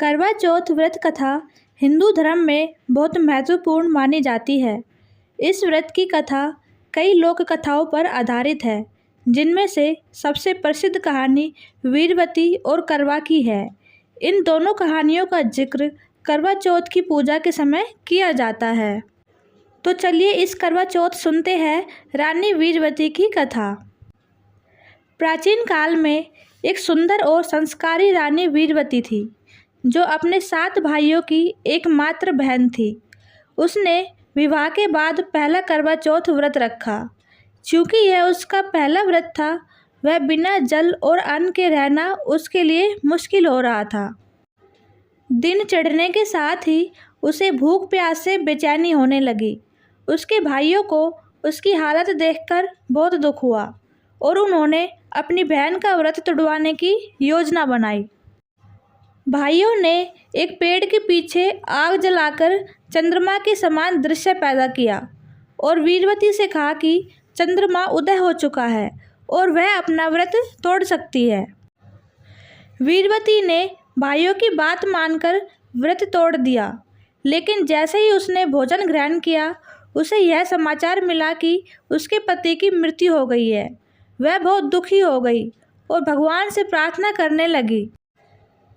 करवा चौथ व्रत कथा हिंदू धर्म में बहुत महत्वपूर्ण मानी जाती है। इस व्रत की कथा कई लोक कथाओं पर आधारित है, जिनमें से सबसे प्रसिद्ध कहानी वीरवती और करवा की है। इन दोनों कहानियों का जिक्र करवा चौथ की पूजा के समय किया जाता है। तो चलिए इस करवा चौथ सुनते हैं रानी वीरवती की कथा। प्राचीन काल में एक सुंदर और संस्कारी रानी वीरवती थी, जो अपने 7 भाइयों की एकमात्र बहन थी। उसने विवाह के बाद पहला करवा चौथ व्रत रखा। चूँकि यह उसका पहला व्रत था, वह बिना जल और अन्न के रहना उसके लिए मुश्किल हो रहा था। दिन चढ़ने के साथ ही उसे भूख प्यास से बेचैनी होने लगी। उसके भाइयों को उसकी हालत देखकर बहुत दुख हुआ और उन्होंने अपनी बहन का व्रत तुड़वाने की योजना बनाई। भाइयों ने एक पेड़ के पीछे आग जलाकर चंद्रमा के समान दृश्य पैदा किया और वीरवती से कहा कि चंद्रमा उदय हो चुका है और वह अपना व्रत तोड़ सकती है। वीरवती ने भाइयों की बात मानकर व्रत तोड़ दिया, लेकिन जैसे ही उसने भोजन ग्रहण किया, उसे यह समाचार मिला कि उसके पति की मृत्यु हो गई है। वह बहुत दुखी हो गई और भगवान से प्रार्थना करने लगी।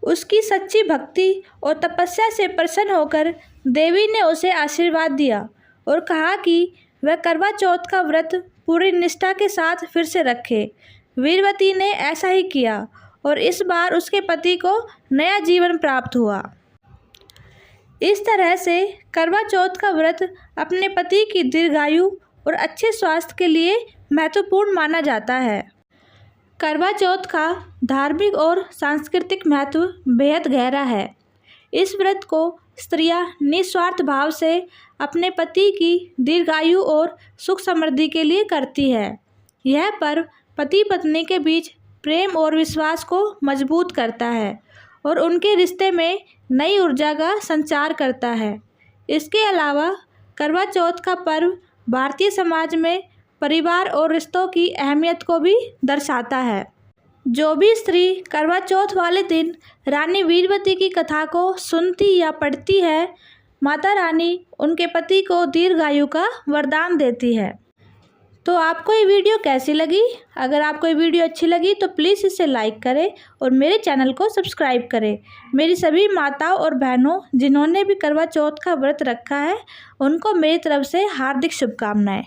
उसकी सच्ची भक्ति और तपस्या से प्रसन्न होकर देवी ने उसे आशीर्वाद दिया और कहा कि वह करवा चौथ का व्रत पूरी निष्ठा के साथ फिर से रखे। वीरवती ने ऐसा ही किया और इस बार उसके पति को नया जीवन प्राप्त हुआ। इस तरह से करवा चौथ का व्रत अपने पति की दीर्घायु और अच्छे स्वास्थ्य के लिए महत्वपूर्ण माना जाता है। करवा चौथ का धार्मिक और सांस्कृतिक महत्व बेहद गहरा है। इस व्रत को स्त्रियां निस्वार्थ भाव से अपने पति की दीर्घायु और सुख समृद्धि के लिए करती है। यह पर्व पति पत्नी के बीच प्रेम और विश्वास को मजबूत करता है और उनके रिश्ते में नई ऊर्जा का संचार करता है। इसके अलावा करवा चौथ का पर्व भारतीय समाज में परिवार और रिश्तों की अहमियत को भी दर्शाता है। जो भी स्त्री करवा चौथ वाले दिन रानी वीरवती की कथा को सुनती या पढ़ती है, माता रानी उनके पति को दीर्घायु का वरदान देती है। तो आपको ये वीडियो कैसी लगी? अगर आपको ये वीडियो अच्छी लगी तो प्लीज़ इसे लाइक करें और मेरे चैनल को सब्सक्राइब करें। मेरी सभी माताओं और बहनों जिन्होंने भी करवा चौथ का व्रत रखा है, उनको मेरी तरफ से हार्दिक शुभकामनाएं।